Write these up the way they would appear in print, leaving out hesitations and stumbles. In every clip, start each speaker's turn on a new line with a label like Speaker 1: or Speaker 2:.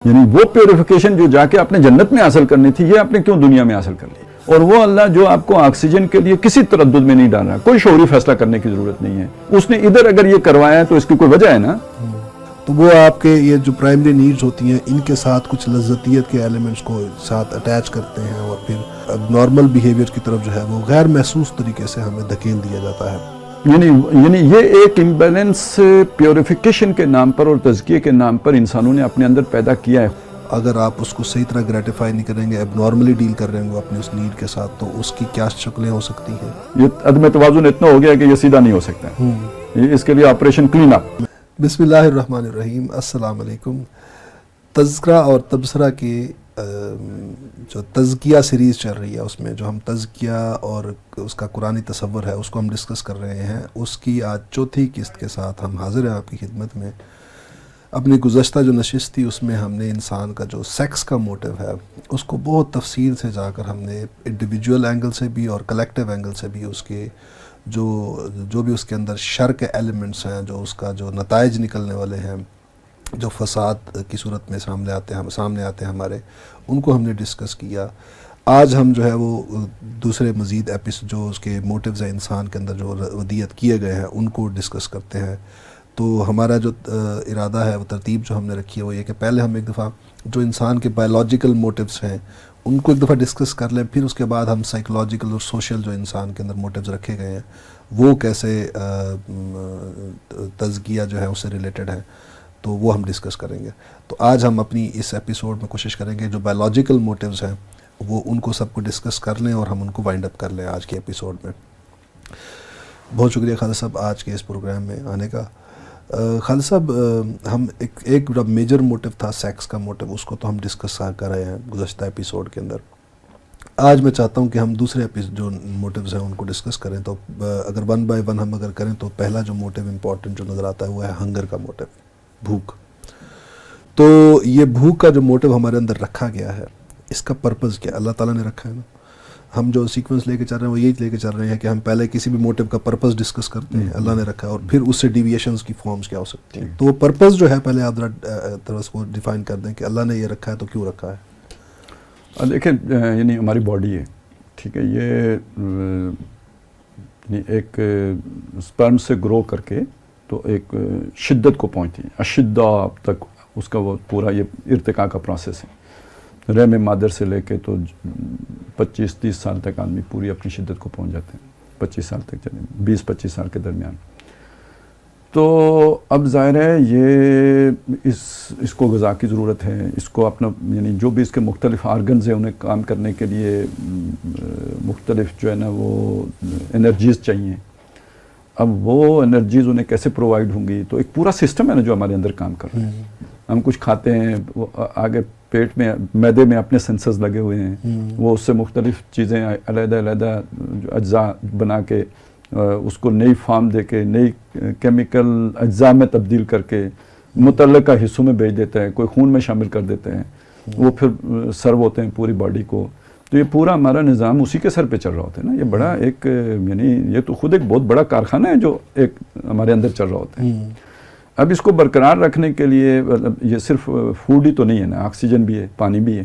Speaker 1: یعنی وہ پیوریفیکیشن جو جا کے آپ نے جنت میں حاصل کرنی تھی، یہ آپ نے کیوں دنیا میں حاصل کر لی؟ اور وہ اللہ جو آپ کو آکسیجن کے لیے کسی تردد میں نہیں ڈال رہا، کوئی شعوری فیصلہ کرنے کی ضرورت نہیں ہے، اس نے ادھر اگر یہ کروایا ہے تو اس کی کوئی وجہ ہے نا۔
Speaker 2: تو وہ آپ کے یہ جو پرائمری نیڈز ہوتی ہیں ان کے ساتھ کچھ لذتیت کے ایلیمنٹس کو ساتھ اٹیچ کرتے ہیں، اور پھر نارمل بیہیویئر کی طرف جو ہے وہ غیر محسوس طریقے سے ہمیں دھکیل دیا جاتا ہے۔
Speaker 1: یعنی یہ ایک امبیلنس پیوریفیکیشن کے نام پر اور تزکیے کے نام پر انسانوں نے اپنے اندر پیدا کیا ہے۔
Speaker 2: اگر آپ اس کو صحیح طرح گریٹیفائی نہیں کریں گے، اب نارملی ڈیل کر رہے ہیں وہ اپنی اس نیڈ کے ساتھ، تو اس کی کیا شکلیں ہو سکتی ہیں؟
Speaker 1: یہ عدم توازن اتنا ہو گیا کہ یہ سیدھا نہیں ہو سکتا ہے، اس کے لیے آپریشن کلین اپ۔
Speaker 2: بسم اللہ الرحمن الرحیم، السلام علیکم۔ تذکرہ اور تبصرہ کی جو تزکیہ سیریز چل رہی ہے، اس میں جو ہم تزکیہ اور اس کا قرآنی تصور ہے اس کو ہم ڈسکس کر رہے ہیں، اس کی آج چوتھی قسط کے ساتھ ہم حاضر ہیں آپ کی خدمت میں۔ اپنی گزشتہ جو نشست تھی اس میں ہم نے انسان کا جو سیکس کا موٹیو ہے اس کو بہت تفصیل سے جا کر ہم نے انڈیویجول اینگل سے بھی اور کلیکٹیو اینگل سے بھی اس کے جو بھی اس کے اندر شر کے ایلیمنٹس ہیں، جو اس کا جو نتائج نکلنے والے ہیں، جو فساد کی صورت میں سامنے آتے ہیں ہمارے، ان کو ہم نے ڈسکس کیا۔ آج ہم جو ہے وہ دوسرے مزید ایپیسوڈ جو اس کے موٹیوز ہیں انسان کے اندر جو ودیت کیے گئے ہیں ان کو ڈسکس کرتے ہیں۔ تو ہمارا جو ارادہ ہے، وہ ترتیب جو ہم نے رکھی ہے وہ یہ کہ پہلے ہم ایک دفعہ جو انسان کے بایولوجیکل موٹیوز ہیں ان کو ایک دفعہ ڈسکس کر لیں، پھر اس کے بعد ہم سائیکولوجیکل اور سوشل جو انسان کے اندر موٹیوز رکھے گئے ہیں وہ کیسے تزکیہ جو ہے اس سے ریلیٹڈ ہے، تو وہ ہم ڈسکس کریں گے۔ تو آج ہم اپنی اس ایپیسوڈ میں کوشش کریں گے جو بایولوجیکل موٹیوز ہیں وہ ان کو سب کو ڈسکس کر لیں اور ہم ان کو وائنڈ اپ کر لیں آج کے ایپیسوڈ میں۔ بہت شکریہ خالد صاحب آج کے اس پروگرام میں آنے کا۔ خالد صاحب، ہم ایک جو میجر موٹیو تھا سیکس کا موٹیو، اس کو تو ہم ڈسکس کر رہے ہیں گزشتہ ایپیسوڈ کے اندر۔ آج میں چاہتا ہوں کہ ہم دوسرے جو موٹیوز ہیں ان کو ڈسکس کریں، تو اگر ون بائی ون ہم اگر کریں تو پہلا جو موٹیو امپورٹنٹ جو نظر آتا ہے وہ ہے ہنگر کا موٹیو، بھوک۔ تو یہ بھوک کا جو موٹیو ہمارے اندر رکھا گیا ہے، اس کا پرپز کیا اللہ تعالیٰ نے رکھا ہے نا؟ ہم جو سیکوینس لے کے چل رہے ہیں وہ یہی لے کے چل رہے ہیں کہ ہم پہلے کسی بھی موٹیو کا پرپز ڈسکس کرتے ہیں، اللہ نے رکھا ہے، اور پھر اس سے ڈیویشنز کی فارمز کیا ہو سکتی ہیں۔ تو وہ پرپز جو ہے پہلے آپ ذرا اس کو ڈیفائن کر دیں کہ اللہ نے یہ رکھا ہے تو کیوں رکھا ہے؟
Speaker 1: دیکھیں، یعنی ہماری باڈی ہے، ٹھیک ہے، یہ ایک سپرم سے گرو کر کے تو ایک شدت کو پہنچتی ہے، اشدہ تک اس کا وہ پورا یہ ارتقاء کا پروسیس ہے۔ رحم مادر سے لے کے تو 25-30 سال تک آدمی پوری اپنی شدت کو پہنچ جاتے ہیں، 25 سال تک چلیں، 20-25 سال کے درمیان۔ تو اب ظاہر ہے یہ اس کو غذا کی ضرورت ہے، اس کو اپنا یعنی جو بھی اس کے مختلف آرگنز ہیں انہیں کام کرنے کے لیے مختلف جو ہے نا وہ انرجیز چاہیے۔ اب وہ انرجیز انہیں کیسے پرووائڈ ہوں گی؟ تو ایک پورا سسٹم ہے نا جو ہمارے اندر کام کر رہا ہے۔ ہم کچھ کھاتے ہیں، وہ آگے پیٹ میں معدے میں اپنے سینسرز لگے ہوئے ہیں، وہ اس سے مختلف چیزیں علیحدہ جو اجزاء بنا کے اس کو نئی فارم دے کے نئی کیمیکل اجزاء میں تبدیل کر کے متعلقہ حصوں میں بھیج دیتا ہے، کوئی خون میں شامل کر دیتے ہیں، وہ پھر سرو ہوتے ہیں پوری باڈی کو۔ تو یہ پورا ہمارا نظام اسی کے سر پہ چل رہا ہوتا ہے نا۔ یہ بڑا ایک یعنی یہ تو خود ایک بہت بڑا کارخانہ ہے جو ایک ہمارے اندر چل رہا ہوتا ہے۔ اب اس کو برقرار رکھنے کے لیے یہ صرف فوڈ ہی تو نہیں ہے نا، آکسیجن بھی ہے، پانی بھی ہے،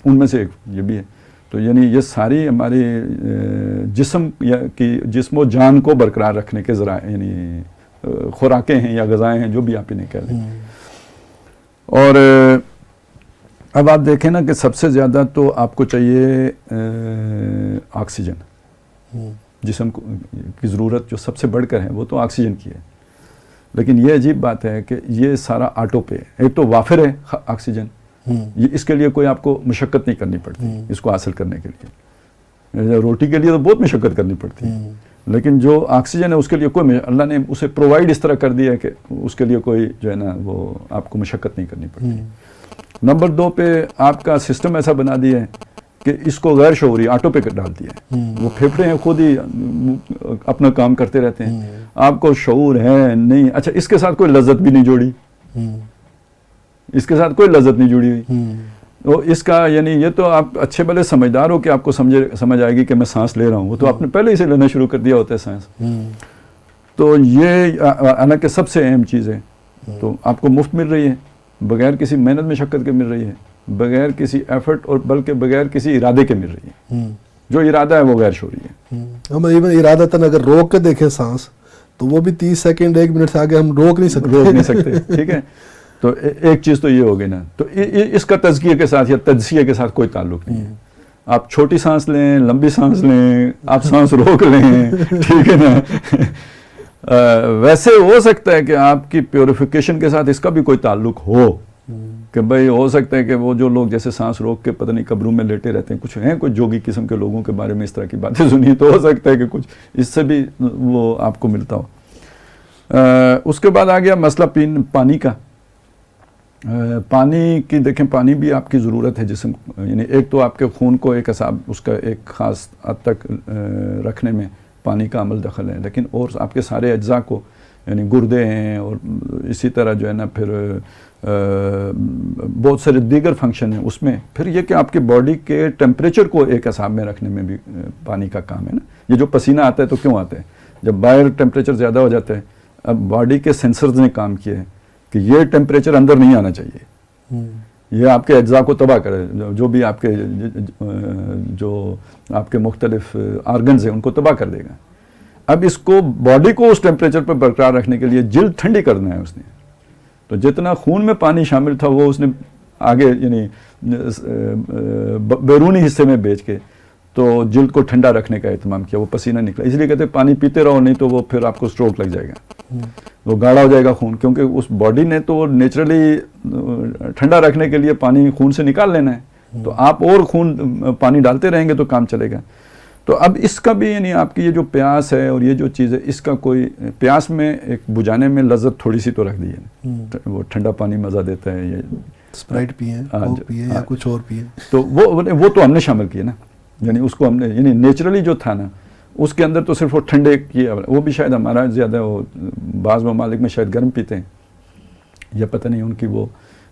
Speaker 1: ان میں سے ایک یہ بھی ہے۔ تو یعنی یہ ساری ہماری جسم و جان کو برقرار رکھنے کے ذرائع یعنی خوراکیں ہیں یا غذائیں ہیں، جو بھی آپ انہیں کہہ لیں۔ اور اب آپ دیکھیں نا کہ سب سے زیادہ تو آپ کو چاہیے آکسیجن، جسم کی ضرورت جو سب سے بڑھ کر ہے وہ تو آکسیجن کی ہے۔ لیکن یہ عجیب بات ہے کہ یہ سارا آٹو پہ، ایک تو وافر ہے آکسیجن، یہ اس کے لیے کوئی آپ کو مشقت نہیں کرنی پڑتی اس کو حاصل کرنے کے لیے۔ روٹی کے لیے تو بہت مشقت کرنی پڑتی ہے، لیکن جو آکسیجن ہے اس کے لیے کوئی اللہ نے اسے پرووائڈ اس طرح کر دیا ہے کہ اس کے لیے کوئی جو ہے نا وہ آپ کو مشقت نہیں کرنی پڑتی۔ نمبر 2 پہ آپ کا سسٹم ایسا بنا دیا ہے کہ اس کو غیر شعوری آٹو پہ ڈال دیا ہے، وہ پھیپھڑے ہیں خود ہی اپنا کام کرتے رہتے ہیں، آپ کو شعور ہے نہیں۔ اچھا، اس کے ساتھ کوئی لذت بھی نہیں جوڑی، اس کے ساتھ کوئی لذت نہیں جڑی ہوئی۔ تو اس کا یعنی یہ تو آپ اچھے بھلے سمجھدار ہو کہ آپ کو سمجھ آئے گی کہ میں سانس لے رہا ہوں، وہ تو آپ نے پہلے ہی سے لینا شروع کر دیا ہوتا ہے سانس۔ تو یہ حالانکہ سب سے اہم چیز ہے، تو آپ کو مفت مل رہی ہے، بغیر کسی محنت مشقت کے مل رہی ہے, بغیر کسی ایفرٹ اور بلکہ بغیر کسی ارادے کے مل رہی ہے. جو ارادہ ہے وہ غیر شعوری ہے.
Speaker 2: ہم ایون ارادتاً اگر روک کے دیکھیں سانس تو وہ بھی 30 سیکنڈ 1 منٹ سے آگے ہم روک نہیں سکتے.
Speaker 1: ٹھیک ہے, تو ایک چیز تو یہ ہوگی نا, تو اس کا تزکیہ کے ساتھ یا تجزیہ کے ساتھ کوئی تعلق نہیں ہے. آپ چھوٹی سانس لیں, لمبی سانس لیں, آپ سانس روک لیں, ٹھیک ہے نا. ویسے ہو سکتا ہے کہ آپ کی پیوریفیکیشن کے ساتھ اس کا بھی کوئی تعلق ہو, کہ بھئی ہو سکتا ہے کہ وہ جو لوگ جیسے سانس روک کے پتہ نہیں قبروں میں لیٹے رہتے ہیں, کچھ ہیں کوئی جوگی قسم کے لوگوں کے بارے میں اس طرح کی باتیں سنی, تو ہو سکتا ہے کہ کچھ اس سے بھی وہ آپ کو ملتا ہو. اس کے بعد آ گیا مسئلہ پانی کا. پانی کی دیکھیں, پانی بھی آپ کی ضرورت ہے جسم, یعنی ایک تو آپ کے خون کو ایک حساب اس کا ایک خاص حد تک رکھنے میں پانی کا عمل دخل ہے, لیکن اور آپ کے سارے اجزاء کو, یعنی گردے ہیں اور اسی طرح جو ہے نا پھر بہت سارے دیگر فنکشن ہیں اس میں, پھر یہ کہ آپ کی باڈی کے ٹیمپریچر کو ایک حساب میں رکھنے میں بھی پانی کا کام ہے نا. یہ جو پسینہ آتا ہے تو کیوں آتا ہے؟ جب باہر ٹیمپریچر زیادہ ہو جاتا ہے, اب باڈی کے سینسرز نے کام کیا ہے کہ یہ ٹیمپریچر اندر نہیں آنا چاہیے, یہ آپ کے اجزاء کو تباہ کرے, جو بھی آپ کے جو آپ کے مختلف آرگنز ہیں ان کو تباہ کر دے گا. اب اس کو باڈی کو اس ٹیمپریچر پر برقرار رکھنے کے لیے جلد ٹھنڈی کرنا ہے اس نے, تو جتنا خون میں پانی شامل تھا وہ اس نے آگے یعنی بیرونی حصے میں بیچ کے تو جلد کو ٹھنڈا رکھنے کا اہتمام کیا, وہ پسینہ نکلا. اس لیے کہتے ہیں پانی پیتے رہو, نہیں تو وہ پھر آپ کو سٹروک لگ جائے گا, وہ گاڑھا ہو جائے گا خون, کیونکہ اس باڈی نے تو نیچرلی ٹھنڈا رکھنے کے لیے پانی خون سے نکال لینا ہے, تو آپ اور خون پانی ڈالتے رہیں گے تو کام چلے گا. تو اب اس کا بھی یعنی آپ کی یہ جو پیاس ہے اور یہ جو چیز ہے, اس کا کوئی پیاس میں ایک بجھانے میں لذت تھوڑی سی تو رکھ دی ہے, وہ ٹھنڈا پانی مزہ دیتا ہے, یہ
Speaker 2: اسپرائٹ پئیں, کوک پئیں یا کچھ اور پئیں,
Speaker 1: تو وہ تو ہم نے شامل کیا نا, یعنی اس کو ہم نے یعنی نیچرلی جو تھا نا اس کے اندر تو صرف وہ ٹھنڈے کی, وہ بھی شاید ہمارا زیادہ, وہ بعض ممالک میں شاید گرم پیتے ہیں, یا پتہ نہیں ان کی وہ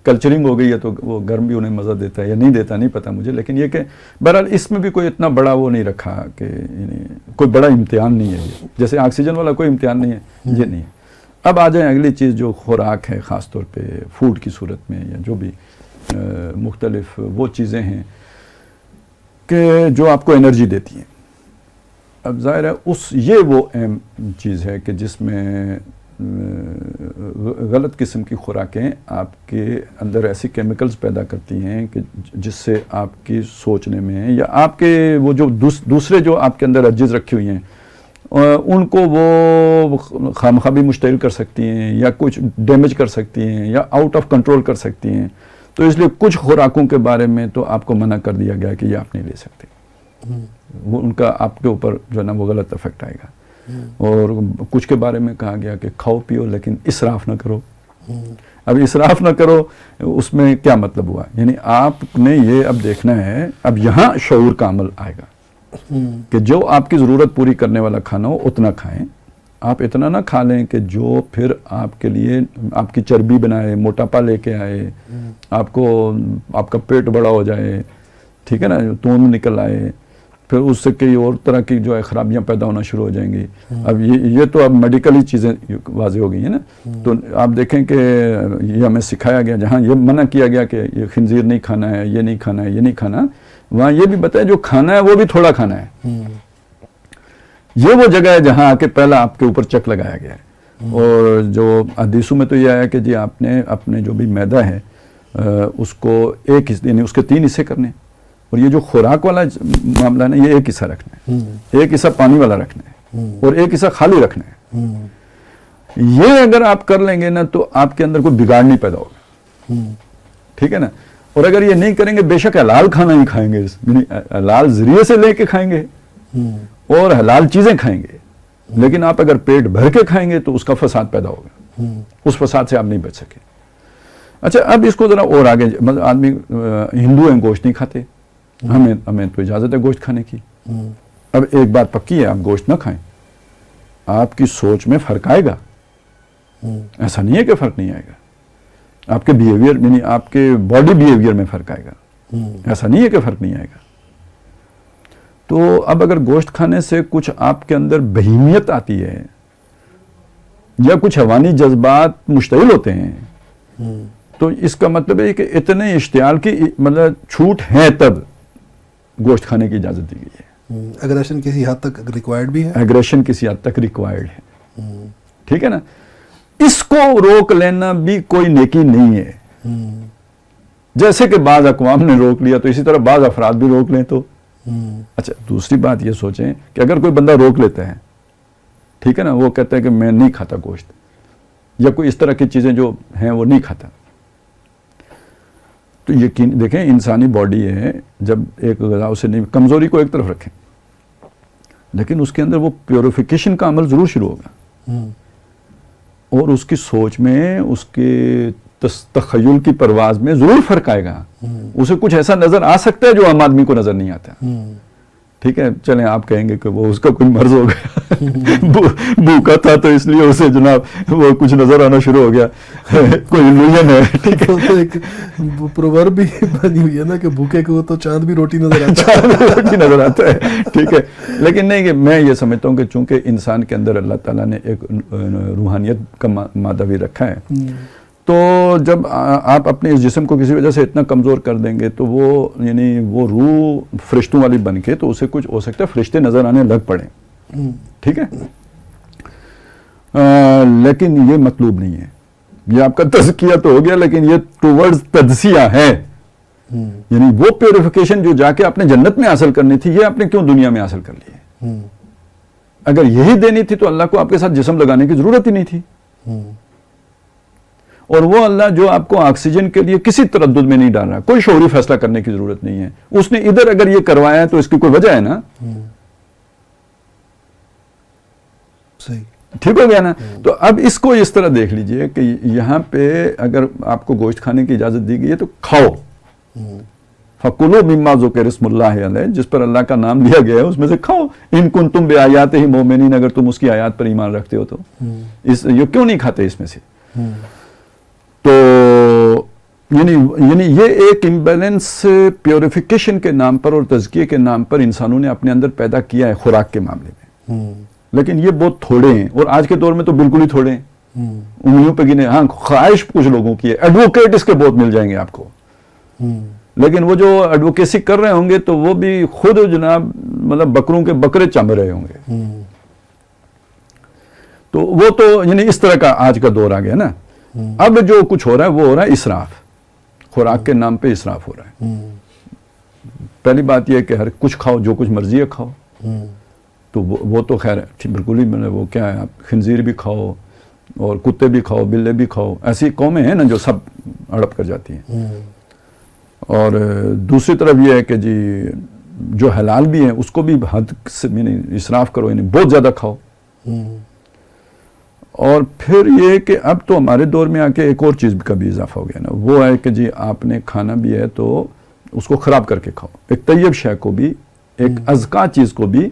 Speaker 1: کلچرنگ ہو گئی ہے تو وہ گرم بھی انہیں مزہ دیتا ہے یا نہیں دیتا, نہیں پتہ مجھے. لیکن یہ کہ بہرحال اس میں بھی کوئی اتنا بڑا وہ نہیں رکھا کہ یعنی کوئی بڑا امتحان نہیں ہے, یہ جیسے آکسیجن والا کوئی امتحان نہیں ہے, یہ نہیں ہے. اب آ جائیں اگلی چیز جو خوراک ہے, خاص طور پہ فوڈ کی صورت میں, یا جو بھی مختلف وہ چیزیں ہیں کہ جو آپ کو انرجی دیتی ہیں. اب ظاہر ہے یہ وہ اہم چیز ہے کہ جس میں غلط قسم کی خوراکیں آپ کے اندر ایسی کیمیکلز پیدا کرتی ہیں کہ جس سے آپ کی سوچنے میں یا آپ کے وہ جو دوسرے جو آپ کے اندر اجز رکھی ہوئی ہیں ان کو وہ خامخواہ بھی مشتعل کر سکتی ہیں یا کچھ ڈیمیج کر سکتی ہیں یا آؤٹ آف کنٹرول کر سکتی ہیں. تو اس لیے کچھ خوراکوں کے بارے میں تو آپ کو منع کر دیا گیا کہ یہ آپ نہیں لے سکتے, وہ ان کا آپ کے اوپر جو ہے نا وہ غلط افیکٹ آئے گا. اور کچھ کے بارے میں کہا گیا کہ کھاؤ پیو لیکن اسراف نہ کرو. اب اسراف نہ کرو اس میں کیا مطلب ہوا, یعنی آپ نے یہ اب دیکھنا ہے, اب یہاں شعور کا عمل آئے گا کہ جو آپ کی ضرورت پوری کرنے والا کھانا ہو اتنا کھائیں, آپ اتنا نہ کھا لیں کہ جو پھر آپ کے لیے آپ کی چربی بنائے, موٹاپا لے کے آئے, آپ کا پیٹ بڑا ہو جائے, ٹھیک ہے نا, توند نکل آئے, پھر اس سے کئی اور طرح کی جو ہے خرابیاں پیدا ہونا شروع ہو جائیں گی. اب یہ تو اب میڈیکلی چیزیں واضح ہو گئی ہیں نا. تو آپ دیکھیں کہ یہ ہمیں سکھایا گیا, جہاں یہ منع کیا گیا کہ یہ خنزیر نہیں کھانا ہے, یہ نہیں کھانا ہے, یہ نہیں کھانا, وہاں یہ بھی بتایا جو کھانا ہے وہ بھی تھوڑا کھانا ہے. یہ وہ جگہ ہے جہاں آ کے پہلا آپ کے اوپر چک لگایا گیا ہے. اور جو حدیثوں میں تو یہ آیا کہ جی آپ نے اپنے جو بھی معدہ ہے اس کو ایک حصے, یعنی اس کے 3 حصے کرنے, اور یہ جو خوراک والا معاملہ ہے نا یہ ایک حصہ رکھنا ہے, ایک حصہ پانی والا رکھنا ہے اور ایک حصہ خالی رکھنا ہے. یہ اگر آپ کر لیں گے نا تو آپ کے اندر کوئی بگاڑ نہیں پیدا ہوگا, ٹھیک ہے نا. اور اگر یہ نہیں کریں گے, بے شک حلال کھانا ہی کھائیں گے, یعنی حلال ذریعے سے لے کے کھائیں گے اور حلال چیزیں کھائیں گے, لیکن آپ اگر پیٹ بھر کے کھائیں گے تو اس کا فساد پیدا ہوگا, اس فساد سے آپ نہیں بچ سکے. اچھا اب اس کو ذرا اور آگے, مطلب آدمی ہندو ہیں گوشت نہیں کھاتے, ہمیں تو اجازت ہے گوشت کھانے کی. اب ایک بات پکی ہے, آپ گوشت نہ کھائیں, آپ کی سوچ میں فرق آئے گا, ایسا نہیں ہے کہ فرق نہیں آئے گا. آپ کے بیہیویئر یعنی آپ کے باڈی بیہیویئر میں فرق آئے گا, ایسا نہیں ہے کہ فرق نہیں آئے گا. تو اب اگر گوشت کھانے سے کچھ آپ کے اندر بہیمیت آتی ہے یا کچھ حیوانی جذبات مشتعل ہوتے ہیں تو اس کا مطلب ہے کہ اتنے اشتعال کی مطلب چھوٹ ہے تب گوشت کھانے کی اجازت دی گئی ہے.
Speaker 2: اگریشن کسی حد تک ریکوائرڈ بھی ہے.
Speaker 1: ایگریشن کسی حد تک ریکوائرڈ ہے. ٹھیک ہے نا. اس کو روک لینا بھی کوئی نیکی نہیں ہے. جیسے کہ بعض اقوام نے روک لیا تو اسی طرح بعض افراد بھی روک لیں تو. اچھا دوسری بات یہ سوچیں کہ اگر کوئی بندہ روک لیتا ہے, ٹھیک ہے نا, وہ کہتا ہے کہ میں نہیں کھاتا گوشت, یا کوئی اس طرح کی چیزیں جو ہیں وہ نہیں کھاتا, تو یقین دیکھیں انسانی باڈی ہے, جب ایک غذا اسے نہیں, کمزوری کو ایک طرف رکھیں, لیکن اس کے اندر وہ پیوریفیکیشن کا عمل ضرور شروع ہوگا, اور اس کی سوچ میں, اس کے تخیل کی پرواز میں ضرور فرق آئے گا. اسے کچھ ایسا نظر آ سکتا ہے جو عام آدمی کو نظر نہیں آتا. ٹھیک ہے, چلیں آپ کہیں گے کہ وہ اس کا کوئی مرض ہو گیا, بھوکا تھا تو اس لیے اسے جناب وہ کچھ نظر آنا شروع ہو گیا, کوئی illusion ہے. ٹھیک ہے,
Speaker 2: تو ایک پروورب بھی بنی ہوئی ہے نا کہ بھوکے کو تو چاند بھی روٹی نظر آتا ہے.
Speaker 1: چاند بھی روٹی نظر آتا ہے. ٹھیک ہے, لیکن نہیں, کہ میں یہ سمجھتا ہوں کہ چونکہ انسان کے اندر اللہ تعالیٰ نے ایک روحانیت کا مادہ بھی رکھا ہے, تو جب آپ اپنے اس جسم کو کسی وجہ سے اتنا کمزور کر دیں گے تو وہ یعنی وہ روح فرشتوں والی بن کے, تو اسے کچھ ہو سکتا ہے فرشتے نظر آنے لگ پڑیں. ٹھیک ہے, لیکن یہ مطلوب نہیں ہے. یہ آپ کا تزکیہ تو ہو گیا, لیکن یہ ٹوورڈز تجزیہ ہے. یعنی وہ پیوریفیکیشن جو جا کے آپ نے جنت میں حاصل کرنی تھی, یہ آپ نے کیوں دنیا میں حاصل کر لی ہے؟ اگر یہی دینی تھی تو اللہ کو آپ کے ساتھ جسم لگانے کی ضرورت ہی نہیں تھی. اور وہ اللہ جو آپ کو آکسیجن کے لیے کسی تردد میں نہیں ڈال رہا, کوئی شعوری فیصلہ کرنے کی ضرورت نہیں ہے, اس نے ادھر اگر یہ کروایا ہے تو اس کی کوئی وجہ ہے نا.
Speaker 2: صحیح,
Speaker 1: ٹھیک ہو گیا نا. تو اب اس کو اس طرح دیکھ لیجئے کہ یہاں پہ اگر آپ کو گوشت کھانے کی اجازت دی گئی ہے تو کھاؤ. فَكُلُوا مِمَّا ذُكِرَ اسْمُ اللَّهِ عَلَيْهِ, جس پر اللہ کا نام لیا گیا ہے اس میں سے کھاؤ. ان کنتم بِآیَاتِهِ مُؤْمِنِینَ, اگر تم اس کی آیات پر ایمان رکھتے ہو تو. یہ کیوں نہیں کھاتے اس میں سے؟ تو یعنی یہ ایک امبیلنس پیوریفیکیشن کے نام پر اور تزکیے کے نام پر انسانوں نے اپنے اندر پیدا کیا ہے خوراک کے معاملے میں, لیکن یہ بہت تھوڑے ہیں, اور آج کے دور میں تو بالکل ہی تھوڑے ہیں, انگلیوں پہ گنے. ہاں خواہش کچھ لوگوں کی ہے, ایڈوکیٹ اس کے بہت مل جائیں گے آپ کو, لیکن وہ جو ایڈوکیسی کر رہے ہوں گے تو وہ بھی خود جناب مطلب بکروں کے بکرے چم رہے ہوں گے. تو وہ تو یعنی اس طرح کا آج کا دور آ گیا نا. اب جو کچھ ہو رہا ہے وہ ہو رہا ہے اسراف, خوراک کے نام پہ اسراف ہو رہا ہے. پہلی بات یہ ہے کہ ہر کچھ کھاؤ, جو کچھ مرضی ہے کھاؤ, تو وہ تو خیر ہے بالکل ہی, وہ کیا ہے, آپ خنزیر بھی کھاؤ اور کتے بھی کھاؤ, بلے بھی کھاؤ, ایسی قومیں ہیں نا جو سب اڑپ کر جاتی ہیں. اور دوسری طرف یہ ہے کہ جی جو حلال بھی ہیں اس کو بھی حد سے یعنی اسراف کرو, یعنی بہت زیادہ کھاؤ. اور پھر یہ کہ اب تو ہمارے دور میں آ کے ایک اور چیز کا بھی اضافہ ہو گیا نا, وہ ہے کہ جی آپ نے کھانا بھی ہے تو اس کو خراب کر کے کھاؤ. ایک طیب شے کو بھی, ایک ازکا چیز کو بھی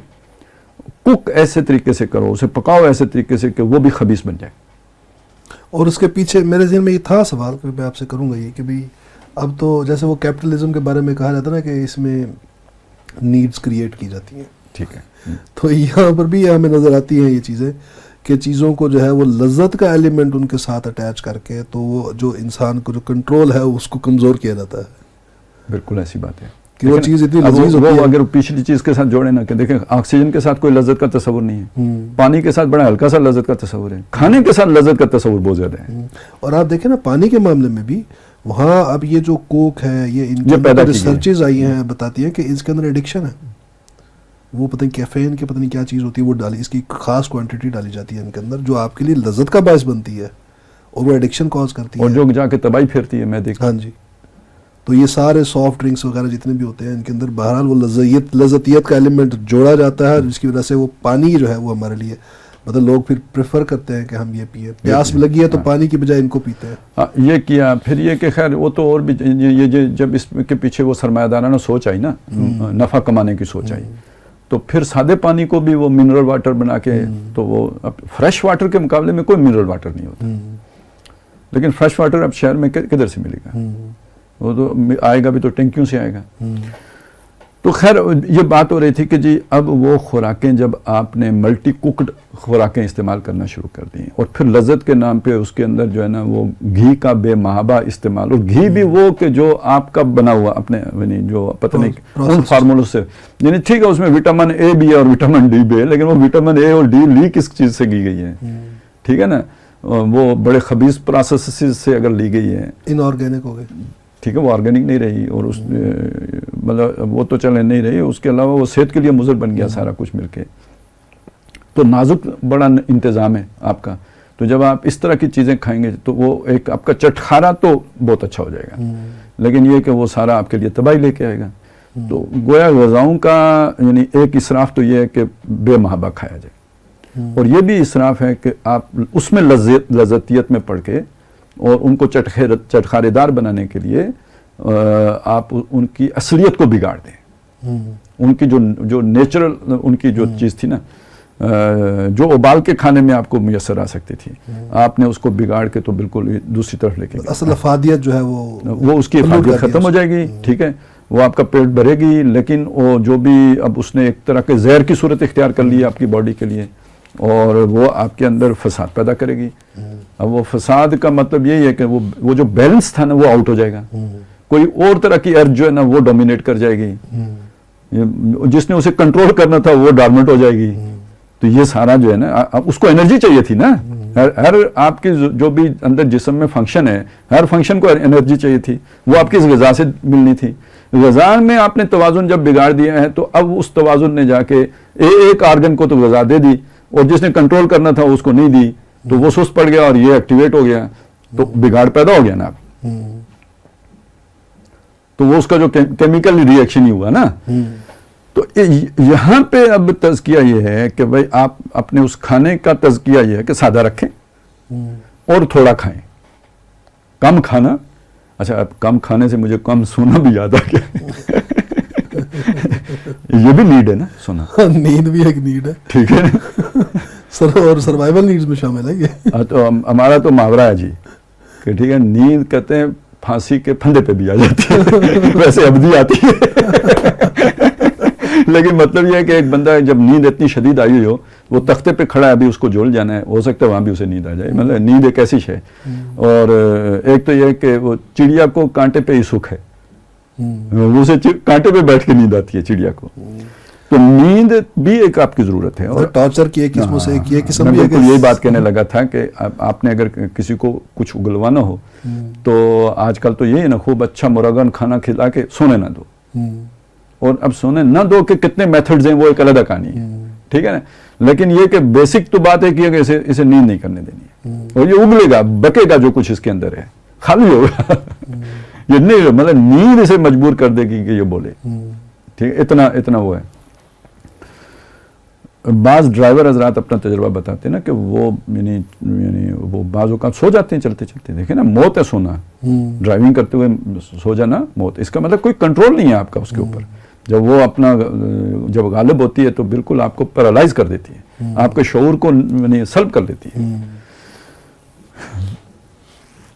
Speaker 1: کک ایسے طریقے سے کرو, اسے پکاؤ ایسے طریقے سے کہ وہ بھی خبیث بن جائے.
Speaker 2: اور اس کے پیچھے میرے ذہن میں یہ تھا سوال کہ میں آپ سے کروں گا یہ کہ بھئی اب تو جیسے وہ کیپٹلزم کے بارے میں کہا جاتا نا کہ اس میں نیڈز کریٹ کی جاتی ہیں.
Speaker 1: ٹھیک ہے,
Speaker 2: تو یہاں پر بھی ہمیں نظر آتی ہیں یہ چیزیں کہ چیزوں کو جو ہے وہ لذت کا ایلیمنٹ ان کے ساتھ اٹیچ کر کے تو وہ جو انسان کو جو کنٹرول ہے اس کو کمزور کیا جاتا ہے.
Speaker 1: بالکل ایسی بات ہے
Speaker 2: کہ وہ چیز اتنی لذیذ ہوتی ہے.
Speaker 1: اگر پچھلی چیز کے ساتھ جوڑے نا کہ دیکھیں آکسیجن کے ساتھ کوئی لذت کا تصور نہیں ہے, پانی کے ساتھ بڑا ہلکا سا لذت کا تصور ہے, کھانے کے ساتھ لذت کا تصور بہت زیادہ ہے. اور
Speaker 2: آپ دیکھیں نا پانی کے معاملے میں بھی وہاں اب یہ جو کوک ہے یہ ریسرچز آئی ہیں بتاتی ہیں کہ اس کے اندر ایڈکشن ہے. وہ پتہ نہیں کیفین کے پتہ نہیں کیا چیز ہوتی ہے, وہ ڈالی اس کی خاص کوانٹٹی ڈالی جاتی ہے ان کے اندر جو آپ کے لیے لذت کا باعث بنتی ہے اور وہ ایڈکشن کاز کرتی ہے
Speaker 1: اور جو جا کے تباہی پھیرتی ہے. میں دیکھا.
Speaker 2: ہاں جی, تو یہ سارے سافٹ ڈرنکس وغیرہ جتنے بھی ہوتے ہیں ان کے اندر بہرحال وہ لذتیت کا ایلیمنٹ جوڑا جاتا ہے, جس کی وجہ سے وہ پانی جو ہے وہ ہمارے لیے مطلب لوگ پھر پریفر کرتے ہیں کہ ہم یہ پئیں, پیاس بھی لگی ہے تو پانی کی بجائے ان کو پیتے ہیں.
Speaker 1: یہ کیا پھر یہ کہ خیر وہ تو اور بھی یہ جب اس کے پیچھے وہ سرمایہ دارانہ سوچ آئی نا, نفع کمانے کی سوچ آئی, تو پھر سادے پانی کو بھی وہ منرل واٹر بنا کے, تو وہ اب فریش واٹر کے مقابلے میں کوئی منرل واٹر نہیں ہوتا, لیکن فریش واٹر اب شہر میں کدھر سے ملے گا, وہ تو آئے گا بھی تو ٹینکیوں سے آئے گا. تو خیر یہ بات ہو رہی تھی کہ جی اب وہ خوراکیں جب آپ نے ملٹی کوکڈ خوراکیں استعمال کرنا شروع کر دی اور پھر لذت کے نام پہ اس کے اندر جو ہے نا وہ گھی کا بے محابہ استعمال، اور گھی بھی وہ کہ جو آپ کا بنا ہوا اپنے یعنی جو پتہ نہیں ان فارمولوں سے، یعنی ٹھیک ہے اس میں وٹامن اے بھی ہے اور وٹامن ڈی بھی ہے، لیکن وہ وٹامن اے اور ڈی لی کس چیز سے کی گئی ہے؟ ٹھیک ہے نا، وہ بڑے خبیث پروسیسز سے اگر لی گئی ہے،
Speaker 2: ان آرگینک ہو گئے، ٹھیک
Speaker 1: ہے، وہ آرگینک نہیں رہی، اور اس مطلب وہ تو چلے نہیں رہی، اس کے علاوہ وہ صحت کے لیے مضر بن گیا سارا کچھ مل کے. تو نازک بڑا انتظام ہے آپ کا، تو جب آپ اس طرح کی چیزیں کھائیں گے تو وہ ایک آپ کا چٹخارا تو بہت اچھا ہو جائے گا، لیکن یہ کہ وہ سارا آپ کے لیے تباہی لے کے آئے گا. تو گویا غذاؤں کا یعنی ایک اسراف تو یہ ہے کہ بے محابہ کھایا جائے، اور یہ بھی اسراف ہے کہ آپ اس میں لذتیت میں پڑھ کے اور ان کو چٹخارے دار بنانے کے لیے آپ ان کی اصلیت کو بگاڑ دیں. ان کی جو نیچرل ان کی جو چیز تھی نا، جو ابال کے کھانے میں آپ کو میسر آ سکتی تھی، آپ نے اس کو بگاڑ کے تو بالکل دوسری طرف لے کے
Speaker 2: اصل افادیت جو ہے
Speaker 1: وہ اس کی افادیت ختم ہو جائے گی. ٹھیک ہے، وہ آپ کا پیٹ بھرے گی، لیکن وہ جو بھی اب اس نے ایک طرح کے زہر کی صورت اختیار کر لی ہے آپ کی باڈی کے لیے، اور وہ آپ کے اندر فساد پیدا کرے گی. اب وہ فساد کا مطلب یہی ہے کہ وہ جو بیلنس تھا نا وہ آؤٹ ہو جائے گا، کوئی اور طرح کی ارج جو ہے نا وہ ڈومینیٹ کر جائے گی، جس نے اسے کنٹرول کرنا تھا وہ ڈارمنٹ ہو جائے گی. تو یہ سارا جو ہے نا، اس کو انرجی چاہیے تھی نا، ہر آپ کی جو بھی اندر جسم میں فنکشن ہے، ہر فنکشن کو انرجی چاہیے تھی، وہ آپ کی اس غذا سے ملنی تھی. غذا میں آپ نے توازن جب بگاڑ دیا ہے تو اب اس توازن نے جا کے ایک آرگن کو تو غذا دے دی، اور جس نے کنٹرول کرنا تھا اس کو نہیں دی، تو وہ سست پڑ گیا اور یہ ایکٹیویٹ ہو گیا، تو بگاڑ پیدا ہو گیا نا اب. تو وہ اس کا جو کیمیکل ریئیکشن ہی ہوا نا. تو یہاں پہ اب تزکیہ یہ ہے کہ بھائی آپ اپنے اس کھانے کا تزکیہ یہ ہے کہ سادہ رکھیں اور تھوڑا کھائیں، کم کھانا. اچھا، اب کم کھانے سے مجھے کم سونا بھی یاد آ گیا. یہ بھی نیڈ ہے نا سونا،
Speaker 2: نیند بھی ایک نیڈ ہے،
Speaker 1: ٹھیک ہے نا،
Speaker 2: اور سروائیول نیڈز میں شامل ہے یہ.
Speaker 1: تو ہمارا تو محاورہ ہے جی کہ ٹھیک ہے، نیند کہتے ہیں پھانسی کے پھندے پہ بھی آ جاتی ہے، ویسے ابدی آتی ہے. لیکن مطلب یہ ہے کہ ایک بندہ جب نیند اتنی شدید آئی ہو، وہ تختے پہ کھڑا ہے، ابھی اس کو جھول جانا ہے، ہو سکتا ہے وہاں بھی اسے نیند آ جائے. مطلب نیند ایک ایسی ہے. اور ایک تو یہ کہ وہ چڑیا کو کانٹے پہ ہی سکھ ہے، اسے کانٹے پہ بیٹھ کے نیند آتی ہے چڑیا کو. تو نیند بھی ایک آپ کی ضرورت ہے. اور
Speaker 2: ٹارچر کی ایک قسم سے ایک یہ قسم بھی ہے.
Speaker 1: بالکل یہی بات کہنے لگا تھا کہ آپ نے اگر کسی کو کچھ اگلوانا ہو تو آج کل تو یہی ہے نا، خوب اچھا مرغن کھانا کھلا کے سونے نہ دو. اور اب سونے نہ دو کہ کتنے میتھڈز ہیں وہ ایک علیحدہ کہانی ہے، ٹھیک ہے نا. لیکن یہ کہ بیسک تو بات ہے کہ اسے نیند نہیں کرنے دینی ہے، اور یہ اگلے گا، بکے گا جو کچھ اس کے اندر ہے، خالی ہوگا. یہ نہیں مطلب نیند اسے مجبور کر دے گی کہ یہ بولے، ٹھیک ہے، اتنا وہ ہے. بعض ڈرائیور حضرات اپنا تجربہ بتاتے ہیں نا کہ وہ یعنی وہ بعض اوقات سو جاتے ہیں چلتے چلتے. دیکھیں نا، موت ہے سونا، ڈرائیونگ کرتے ہوئے سو جانا موت. اس کا مطلب کوئی کنٹرول نہیں ہے آپ کا اس کے اوپر. جب وہ اپنا جب غالب ہوتی ہے تو بالکل آپ کو پیرالائز کر دیتی ہے، آپ کے شعور کو یعنی سلب کر دیتی ہے.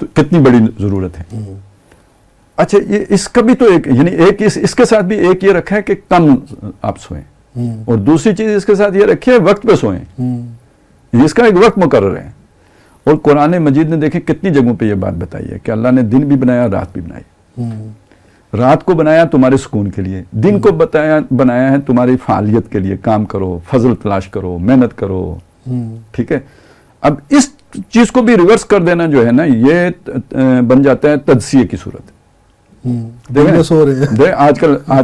Speaker 1: تو کتنی بڑی ضرورت ہے. اچھا، یہ اس کا بھی تو ایک یعنی ایک اس کے ساتھ بھی ایک یہ رکھا ہے کہ کم آپ سوئیں، اور دوسری چیز اس کے ساتھ یہ رکھی ہے وقت پہ سوئیں. اس کا ایک وقت مقرر ہے. اور قرآن مجید نے دیکھیں کتنی جگہوں پہ یہ بات بتائی ہے کہ اللہ نے دن بھی بنایا، رات بھی بنائی. رات کو بنایا تمہارے سکون کے لیے، دن کو بنایا ہے تمہاری فعالیت کے لیے، کام کرو، فضل تلاش کرو، محنت کرو. ٹھیک ہے. اب اس چیز کو بھی ریورس کر دینا جو ہے نا، یہ بن جاتا ہے تجزیے کی صورت. آج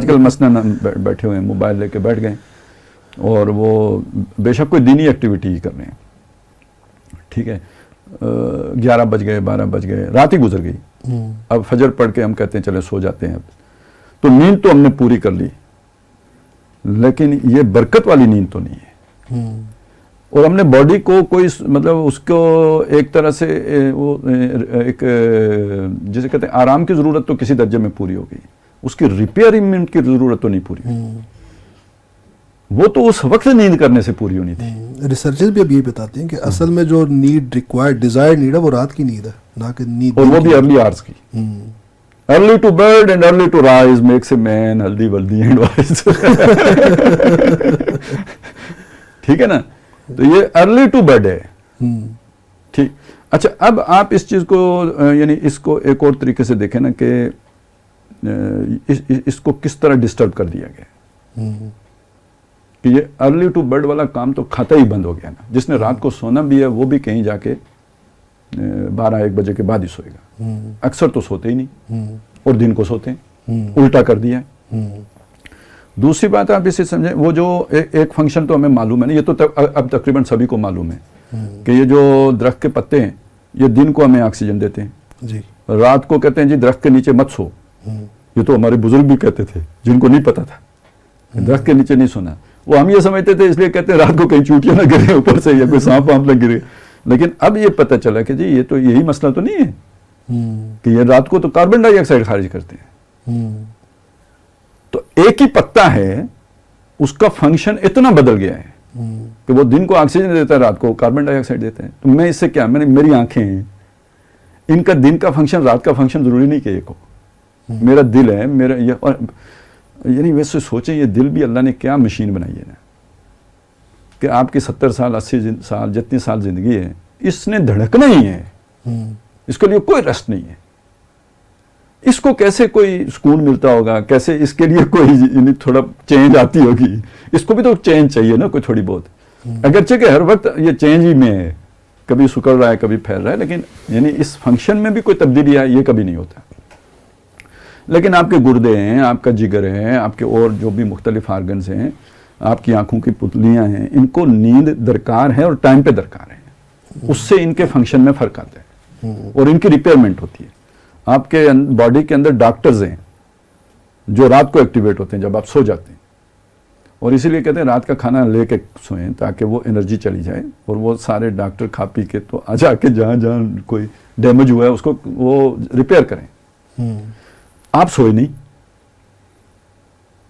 Speaker 1: کل مثلاً بیٹھے ہوئے ہیں، موبائل لے کے بیٹھ گئے، اور وہ بے شک کوئی دینی ایکٹیویٹی ہی کر رہے ہیں. ٹھیک ہے، 11 بج گئے، 12 بج گئے، رات ہی گزر گئی. اب فجر پڑھ کے ہم کہتے ہیں چلے سو جاتے ہیں. اب تو نیند تو ہم نے پوری کر لی، لیکن یہ برکت والی نیند تو نہیں ہے. اور ہم نے باڈی کو کوئی مطلب اس کو ایک طرح سے وہ ایک جسے کہتے ہیں آرام کی ضرورت تو کسی درجے میں پوری ہو گئی، اس کی ریپیئرمنٹ کی ضرورت تو نہیں پوری ہوئی. وہ تو اس وقت نیند کرنے سے پوری ہونی تھی.
Speaker 2: ریسرچز بھی اب یہ بتاتے ہیں کہ اصل میں جو نیڈ ریکوائرڈ ڈیزائر نیڈ ہے وہ رات کی نیند ہے، نہ کہ نیند،
Speaker 1: اور وہ بھی ارلی آورز کی. early to bed and early to rise makes a man healthy, wealthy and wise. ٹھیک ہے نا, تو یہ ارلی ٹو بیڈ ہے. ٹھیک, اچھا اب آپ اس چیز کو یعنی اس کو ایک اور طریقے سے دیکھیں نا کہ اس کو کس طرح ڈسٹرب کر دیا گیا کہ یہ ارلی ٹو بیڈ والا کام تو کھاتا ہی بند ہو گیا نا. جس نے رات کو سونا بھی ہے وہ بھی کہیں جا کے 12-1 بجے کے بعد ہی سوئے گا. اکثر تو سوتے ہی نہیں اور دن کو سوتے ہیں, الٹا کر دیا ہے. دوسری بات آپ اسے سمجھیں, وہ جو ایک فنکشن تو ہمیں معلوم ہے نا, یہ تو اب تقریباً سبھی کو معلوم ہے کہ یہ جو درخت کے پتے ہیں یہ دن کو ہمیں آکسیجن دیتے ہیں
Speaker 2: جی,
Speaker 1: رات کو کہتے ہیں جی درخت کے نیچے مت سو. یہ تو ہمارے بزرگ بھی کہتے تھے جن کو نہیں پتا تھا درخت کے نیچے نہیں سونا. وہ ہم یہ سمجھتے تھے اس لیے کہتے ہیں رات کو کہیں چوٹیاں نہ گرے اوپر سے یا کوئی سانپ وانپ نہ گرے. لیکن اب یہ پتہ چلا کہ جی یہ تو یہی مسئلہ تو نہیں ہے کہ یہ رات کو تو کاربن ڈائی آکسائڈ خارج کرتے ہیں. تو ایک ہی پتا ہے, اس کا فنکشن اتنا بدل گیا ہے کہ وہ دن کو آکسیجن دیتا ہے, رات کو کاربن ڈائی آکسائڈ دیتا ہے. تو میں اس سے کیا, میری آنکھیں ہیں, ان کا دن کا فنکشن رات کا فنکشن ضروری نہیں کہ ایک ہو. میرا دل ہے, میرا یہ یعنی ویسے سوچیں یہ دل بھی اللہ نے کیا مشین بنائی ہے نا کہ آپ کی 70 سال 80 سال جتنی سال زندگی ہے اس نے دھڑکنا ہی ہے, اس کے لیے کوئی ریسٹ نہیں ہے. اس کو کیسے کوئی سکون ملتا ہوگا, کیسے اس کے لیے کوئی یعنی تھوڑا چینج آتی ہوگی. اس کو بھی تو چینج چاہیے نا کوئی تھوڑی بہت, اگرچہ کہ ہر وقت یہ چینج ہی میں ہے, کبھی سکڑ رہا ہے کبھی پھیل رہا ہے, لیکن یعنی اس فنکشن میں بھی کوئی تبدیلی ہے یہ کبھی نہیں ہوتا. لیکن آپ کے گردے ہیں, آپ کا جگر ہے, آپ کے اور جو بھی مختلف آرگنز ہیں, آپ کی آنکھوں کی پتلیاں ہیں, ان کو نیند درکار ہے اور ٹائم پہ درکار ہے. اس سے ان کے فنکشن میں فرق آتا ہے اور ان کی ریپیئرمنٹ ہوتی ہے. آپ کے باڈی کے اندر ڈاکٹرز ہیں جو رات کو ایکٹیویٹ ہوتے ہیں جب آپ سو جاتے ہیں, اور اسی لیے کہتے ہیں رات کا کھانا لے کے سوئیں تاکہ وہ انرجی چلی جائے, اور وہ سارے ڈاکٹر کھا پی کے تو آ جا کے جہاں جہاں کوئی ڈیمیج ہوا ہے اس کو وہ ریپیئر کریں. آپ سوئے نہیں,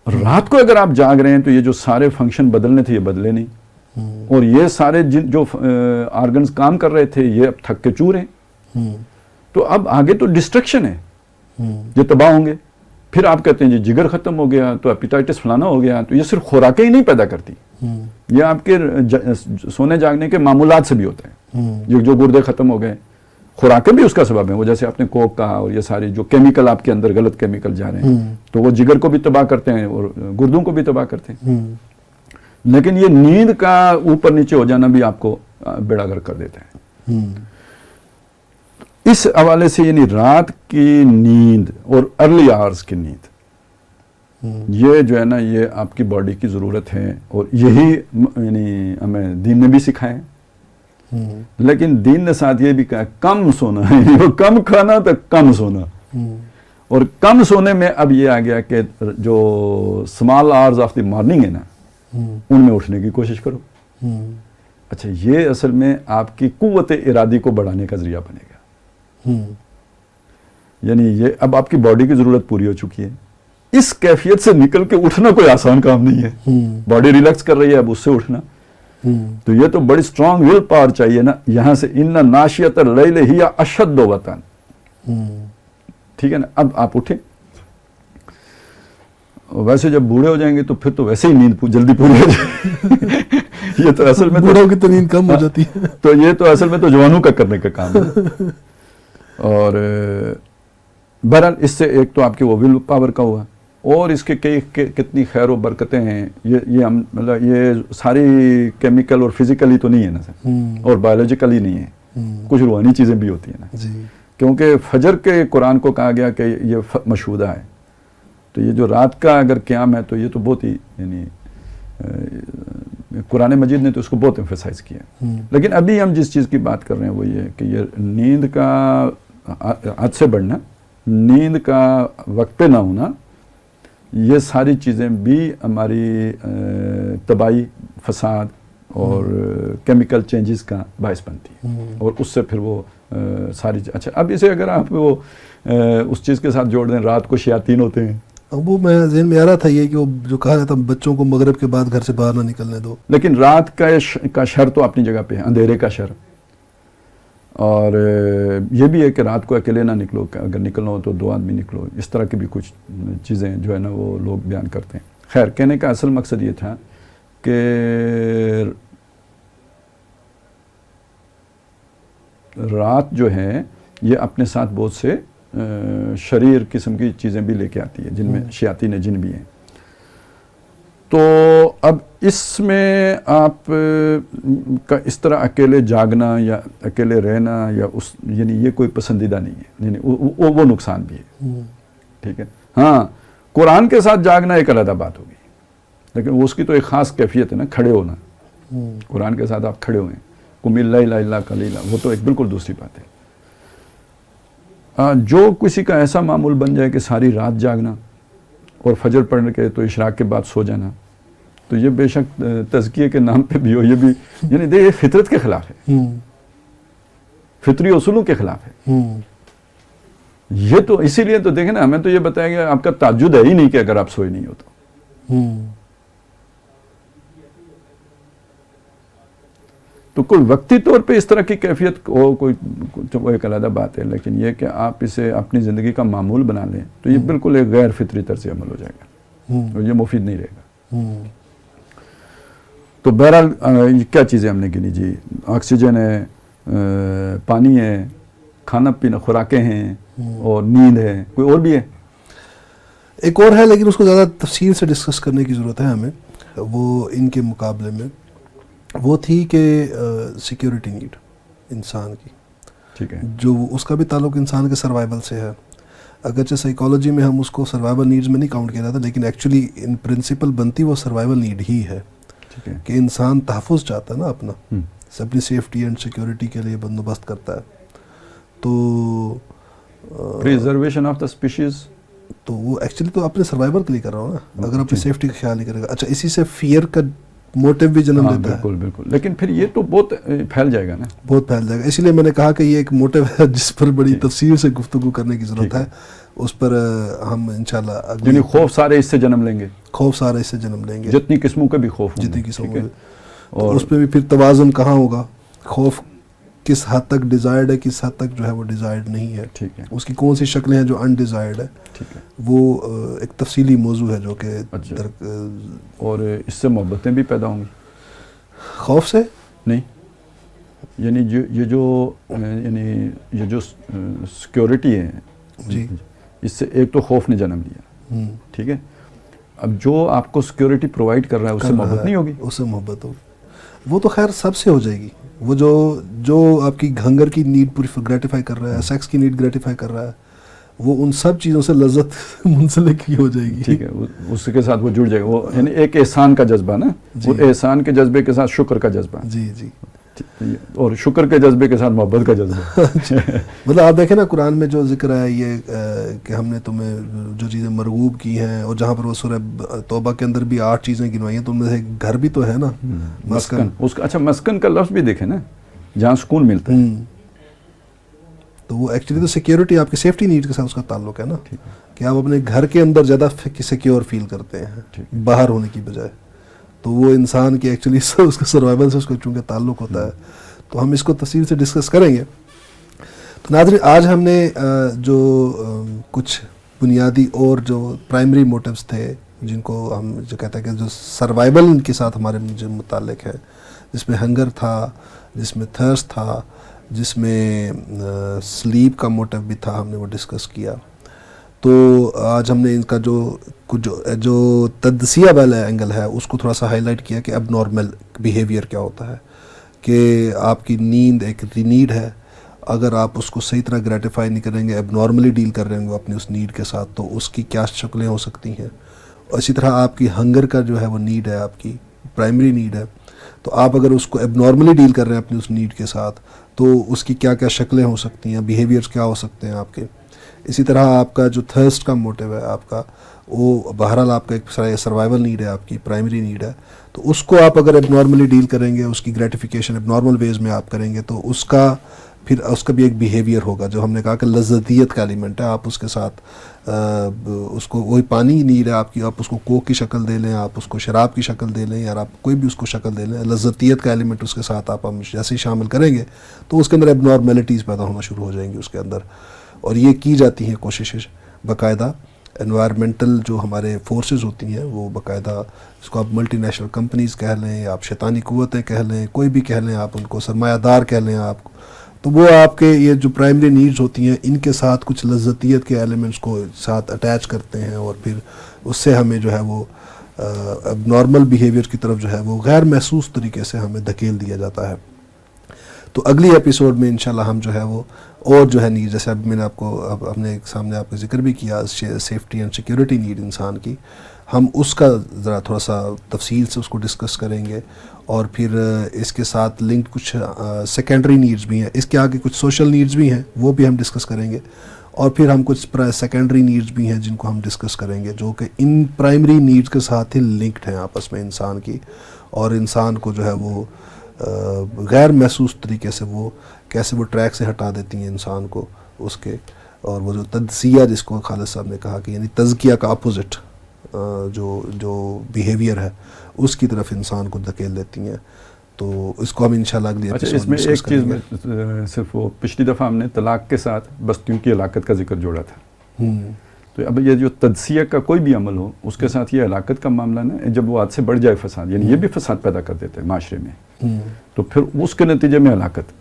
Speaker 1: رات کو اگر آپ جاگ رہے ہیں تو یہ جو سارے فنکشن بدلنے تھے یہ بدلے نہیں, اور یہ سارے جو آرگنز کام کر رہے تھے یہ اب تھک کے چور ہیں. تو اب آگے تو ڈسٹرکشن ہے, یہ تباہ ہوں گے. پھر آپ کہتے ہیں جی جگر ختم ہو گیا تو ایپیٹائٹس فلانا ہو گیا. تو یہ صرف خوراکیں ہی نہیں پیدا کرتی, یہ آپ کے سونے جاگنے کے معمولات سے بھی ہوتا ہے. یہ جو گردے ختم ہو گئے, خوراکیں بھی اس کا سبب ہیں. وہ جیسے آپ نے کوک کہا, اور یہ ساری جو کیمیکل آپ کے اندر غلط کیمیکل جا رہے ہیں تو وہ جگر کو بھی تباہ کرتے ہیں اور گردوں کو بھی تباہ کرتے ہیں. لیکن یہ نیند کا اوپر نیچے ہو جانا بھی آپ کو بیڑا گرک کر دیتا ہے. اس حوالے سے یعنی رات کی نیند اور ارلی آورز کی نیند یہ جو ہے نا یہ آپ کی باڈی کی ضرورت ہے, اور یہی یعنی ہمیں دین نے بھی سکھایا ہے. لیکن دین نے ساتھ یہ بھی کہا کم سونا ہے, کم کھانا تو کم سونا. اور کم سونے میں اب یہ آ گیا کہ جو small hours of the morning ہے نا ان میں اٹھنے کی کوشش کرو. اچھا یہ اصل میں آپ کی قوت ارادی کو بڑھانے کا ذریعہ بنے گا. یعنی یہ اب آپ کی باڈی کی ضرورت پوری ہو چکی ہے, اس کیفیت سے نکل کے اٹھنا کوئی آسان کام نہیں ہے. باڈی ریلیکس کر رہی ہے, اب اس سے اٹھنا تو یہ تو بڑی اسٹرانگ ول پاور چاہیے نا. یہاں سے ان ناشیۃ اللیل ہی اشد وطن, ٹھیک ہے نا. اب آپ اٹھیں, ویسے جب بوڑھے ہو جائیں گے تو پھر تو ویسے ہی نیند جلدی پوری ہو جائے. یہ تو اصل میں
Speaker 2: بوڑھوں کی تو نیند کم ہو جاتی ہے,
Speaker 1: تو یہ تو اصل میں تو جوانوں کا کرنے کا کام ہے. اور بہرحال اس سے ایک تو آپ کی وہ ول پاور کا ہوا, اور اس کے کتنی خیر و برکتیں ہیں. یہ ہم مطلب یہ ساری کیمیکل اور فزیکلی تو نہیں ہے نا سر, اور بایولوجیکلی نہیں ہے, کچھ روحانی چیزیں بھی ہوتی ہیں نا. کیونکہ فجر کے قرآن کو کہا گیا کہ یہ مشہودہ ہے, تو یہ جو رات کا اگر قیام ہے تو یہ تو بہت ہی یعنی قرآن مجید نے تو اس کو بہت ایمفیسائز کیا. لیکن ابھی ہم جس چیز کی بات کر رہے ہیں وہ یہ ہے کہ یہ نیند کا حد سے بڑھنا, نیند کا وقت پہ نہ ہونا, یہ ساری چیزیں بھی ہماری تباہی, فساد اور کیمیکل چینجز کا باعث بنتی ہے. اور اس سے پھر وہ ساری اچھا اب اسے اگر آپ وہ اس چیز کے ساتھ جوڑ دیں رات کو شیاطین ہوتے ہیں.
Speaker 2: وہ میں ذہن میں آ رہا تھا یہ کہ وہ جو کہا جاتا بچوں کو مغرب کے بعد گھر سے باہر نہ نکلنے دو,
Speaker 1: لیکن رات کا شر تو اپنی جگہ پہ ہے, اندھیرے کا شر. اور یہ بھی ہے کہ رات کو اکیلے نہ نکلو، کہ اگر نکلنا ہو تو 2 آدمی نکلو. اس طرح کی بھی کچھ چیزیں جو ہے نا وہ لوگ بیان کرتے ہیں. خیر، کہنے کا اصل مقصد یہ تھا کہ رات جو ہے یہ اپنے ساتھ بہت سے شریر قسم کی چیزیں بھی لے کے آتی ہے، جن میں شیاطین جن بھی ہیں. تو اب اس میں آپ کا اس طرح اکیلے جاگنا یا اکیلے رہنا یا یعنی یہ کوئی پسندیدہ نہیں ہے، یعنی وہ نقصان بھی ہے. ٹھیک ہے. ہاں، قرآن کے ساتھ جاگنا ایک علیحدہ بات ہوگی، لیکن اس کی تو ایک خاص کیفیت ہے نا، کھڑے ہونا. قرآن کے ساتھ آپ کھڑے ہوئے ہیں، قم اللیل الا قلیلا، وہ تو ایک بالکل دوسری بات ہے. جو کسی کا ایسا معمول بن جائے کہ ساری رات جاگنا اور فجر پڑھ کے تو اشراق کے بعد سو جانا، تو یہ بے شک تزکیے کے نام پہ بھی ہو، یہ بھی یعنی یہ فطرت کے خلاف ہے، فطری اصولوں کے خلاف ہے. یہ تو اسی لیے تو دیکھیں نا، ہمیں تو یہ بتایا گیا آپ کا تہجد ہے ہی نہیں کہ اگر آپ سوئے نہیں ہو تو کوئی وقتی طور پہ اس طرح کی کیفیت ہو، کوئی وہ ایک علیحدہ بات ہے، لیکن یہ کہ آپ اسے اپنی زندگی کا معمول بنا لیں تو یہ بالکل ایک غیر فطری طرز عمل ہو جائے گا اور یہ مفید نہیں رہے گا. تو بہرحال کیا چیزیں ہم نے گنی جی؟ آکسیجن ہے، پانی ہے، کھانا پینا، خوراکیں ہیں اور نیند ہے. کوئی اور بھی ہے؟
Speaker 2: ایک اور ہے لیکن اس کو زیادہ تفصیل سے ڈسکس کرنے کی ضرورت ہے ہمیں. وہ ان کے مقابلے میں وہ تھی کہ سیکیورٹی نیڈ انسان کی.
Speaker 1: ٹھیک ہے.
Speaker 2: جو اس کا بھی تعلق انسان کے سروائیول سے ہے. اگرچہ سائیکالوجی میں ہم اس کو سروائیول نیڈز میں نہیں کاؤنٹ کیا جاتا، لیکن ایکچولی ان پرنسپل بنتی وہ سروائیول نیڈ ہی ہے.
Speaker 1: ٹھیک ہے.
Speaker 2: کہ انسان تحفظ چاہتا ہے نا اپنا، اپنی سیفٹی اینڈ سیکیورٹی کے لیے بندوبست کرتا ہے. تو
Speaker 1: پریزرویشن آف دا اسپیشیز،
Speaker 2: تو وہ ایکچولی تو اپنے سروائیول کے لیے کر رہا ہوں نا. اگر اپنی سیفٹی کا خیال نہیں کرے گا، اچھا اسی سے فیئر کا موٹیو بھی جنم دیتا ہے.
Speaker 1: بالکل بالکل. لیکن پھر یہ تو بہت پھیل جائے گا نا،
Speaker 2: بہت پھیل جائے گا. اسی لیے میں نے کہا کہ یہ ایک موٹیو ہے جس پر بڑی تفصیل سے گفتگو کرنے کی ضرورت ہے. اس پر ہم انشاءاللہ
Speaker 1: یعنی خوف سارے اس سے جنم لیں گے،
Speaker 2: خوف سارے اس سے جنم لیں گے،
Speaker 1: جتنی قسموں کے بھی خوف ہوں گے.
Speaker 2: جتنی قسموں کے. اور اس پہ بھی پھر توازن کہاں ہوگا؟ خوف کس حد تک ڈیزائرڈ ہے، کس حد تک جو ہے وہ ڈیزائرڈ نہیں ہے.
Speaker 1: ٹھیک ہے.
Speaker 2: اس کی کون سی شکلیں ہیں جو انڈیزائرڈ ہے.
Speaker 1: ٹھیک ہے.
Speaker 2: وہ ایک تفصیلی موضوع ہے جو کہ
Speaker 1: اور اس سے محبتیں بھی پیدا ہوں گی.
Speaker 2: خوف سے
Speaker 1: نہیں، یعنی یہ جو سیکیورٹی ہے
Speaker 2: جی،
Speaker 1: اس سے ایک تو خوف نے جنم لیا. ٹھیک ہے. اب جو آپ کو سیکیورٹی پرووائڈ کر رہا ہے اس سے محبت نہیں ہوگی؟
Speaker 2: اس سے محبت ہوگی. وہ تو خیر سب سے ہو جائے گی. وہ جو آپ کی ہنگر کی نیڈ پوری گریٹیفائی کر رہا ہے، سیکس کی نیڈ گریٹیفائی کر رہا ہے، وہ ان سب چیزوں سے لذت منسلک ہو جائے گی.
Speaker 1: ٹھیک ہے. اس کے ساتھ وہ جڑ جائے گا. وہ یعنی ایک احسان کا جذبہ نا، وہ احسان کے جذبے کے ساتھ شکر کا جذبہ.
Speaker 2: جی جی.
Speaker 1: اور شکر کے جذبے کے ساتھ محبت کا جذبہ.
Speaker 2: مطلب آپ دیکھیں نا قرآن میں جو ذکر ہے یہ کہ ہم نے تمہیں جو چیزیں مرغوب کی ہیں، اور جہاں پر وہ سورہ توبہ کے اندر بھی 8 چیزیں گنوائی ہیں، تو ان میں سے گھر بھی تو ہے نا، مسکن.
Speaker 1: اس کا اچھا مسکن کا لفظ بھی دیکھیں نا، جہاں سکون ملتا ہے.
Speaker 2: تو وہ ایکچولی تو سیکیورٹی آپ کی سیفٹی نیڈ کے ساتھ اس کا تعلق ہے نا، کہ آپ اپنے گھر کے اندر زیادہ سیکیور فیل کرتے ہیں باہر ہونے کی بجائے. تو وہ انسان کی ایکچولی اس کا سروائیول سے اس کا چونکہ تعلق ہوتا ہے. تو ہم اس کو تفصیل سے ڈسکس کریں گے. تو ناظرین، آج ہم نے جو کچھ بنیادی اور جو پرائمری موٹیوز تھے، جن کو ہم جو کہتے ہیں کہ جو سروائیول کے ساتھ ہمارے جو متعلق ہے، جس میں ہنگر تھا، جس میں تھرسٹ تھا، جس میں سلیپ کا موٹیو بھی تھا، ہم نے وہ ڈسکس کیا. تو آج ہم نے ان کا جو تجزیہ والا اینگل ہے اس کو تھوڑا سا ہائی لائٹ کیا کہ اب نارمل بیہیویئر کیا ہوتا ہے، کہ آپ کی نیند ایک نیڈ ہے. اگر آپ اس کو صحیح طرح گریٹیفائی نہیں کریں گے، اب نارملی ڈیل کر رہے ہیں اپنی اس نیڈ کے ساتھ، تو اس کی کیا شکلیں ہو سکتی ہیں. اور اسی طرح آپ کی ہنگر کا جو ہے وہ نیڈ ہے، آپ کی پرائمری نیڈ ہے. تو آپ اگر اس کو اب نارملی ڈیل کر رہے ہیں اپنی اس نیڈ کے ساتھ، تو اس کی کیا کیا شکلیں ہو سکتی ہیں، بیہیویئرس کیا ہو سکتے ہیں آپ کے. اسی طرح آپ کا جو تھرسٹ کا موٹیو ہے آپ کا، وہ بہرحال آپ کا ایک سروائیول نیڈ ہے، آپ کی پرائمری نیڈ ہے. تو اس کو آپ اگر اب نارملی ڈیل کریں گے، اس کی گریٹیفیکیشن اب نارمل ویز میں آپ کریں گے، تو اس کا پھر اس کا بھی ایک بیہیویئر ہوگا جو ہم نے کہا کہ لذتیت کا ایلیمنٹ ہے. آپ اس کے ساتھ اس کو وہی پانی نیڈ ہے آپ کی, آپ اس کو کوک کی شکل دے لیں, آپ اس کو شراب کی شکل دے لیں, یا آپ کوئی بھی اس کو شکل دے لیں, لذتیت کا ایلیمنٹ اس کے ساتھ آپ جیسے ہی شامل کریں گے تو اس کے اندر اب نارمیلٹیز پیدا ہونا شروع ہو جائیں گی اس کے اندر. اور یہ کی جاتی ہیں کوششیں باقاعدہ. انوائرمنٹل جو ہمارے فورسز ہوتی ہیں وہ باقاعدہ, اس کو آپ ملٹی نیشنل کمپنیز کہہ لیں, آپ شیطانی قوتیں کہہ لیں, کوئی بھی کہہ لیں, آپ ان کو سرمایہ دار کہہ لیں آپ, تو وہ آپ کے یہ جو پرائمری نیڈز ہوتی ہیں ان کے ساتھ کچھ لذتیت کے ایلیمنٹس کو ساتھ اٹیچ کرتے ہیں, اور پھر اس سے ہمیں جو ہے وہ اب نارمل بیہیویئر کی طرف جو ہے وہ غیر محسوس طریقے سے ہمیں دھکیل دیا جاتا ہے. تو اگلی ایپیسوڈ میں انشاءاللہ ہم جو ہے وہ اور جو ہے نیڈ, جیسے اب میں نے آپ کو اب ہم نے سامنے آپ کا ذکر بھی کیا سیفٹی اینڈ سیکیورٹی نیڈ انسان کی, ہم اس کا ذرا تھوڑا سا تفصیل سے اس کو ڈسکس کریں گے. اور پھر اس کے ساتھ لنکڈ کچھ سیکنڈری نیڈز بھی ہیں, اس کے آگے کچھ سوشل نیڈز بھی ہیں, وہ بھی ہم ڈسکس کریں گے. اور پھر ہم کچھ سیکنڈری نیڈز بھی ہیں جن کو ہم ڈسکس کریں گے, جو کہ ان پرائمری نیڈز کے ساتھ ہی لنکڈ ہیں آپس میں انسان کی, اور انسان کو جو ہے وہ غیر محسوس طریقے سے وہ کیسے وہ ٹریک سے ہٹا دیتی ہیں انسان کو اس کے. اور وہ جو تجزیہ جس کو خالد صاحب نے کہا کہ یعنی تزکیہ کا اپوزٹ جو بیہیویئر ہے اس کی طرف انسان کو دھکیل دیتی ہیں. تو اس کو ہم انشاءاللہ اگلی
Speaker 1: اچھا, اس میں ایک چیز میں صرف وہ پچھلی دفعہ ہم نے طلاق کے ساتھ بستیوں کی ہلاکت کا ذکر جوڑا تھا. تو اب یہ جو تجزیہ کا کوئی بھی عمل ہو اس کے ساتھ یہ ہلاکت کا معاملہ نا, جب وہ حد سے بڑھ جائے فساد, یعنی یہ بھی فساد پیدا کر دیتے ہیں معاشرے میں, تو پھر اس کے نتیجے میں ہلاکت.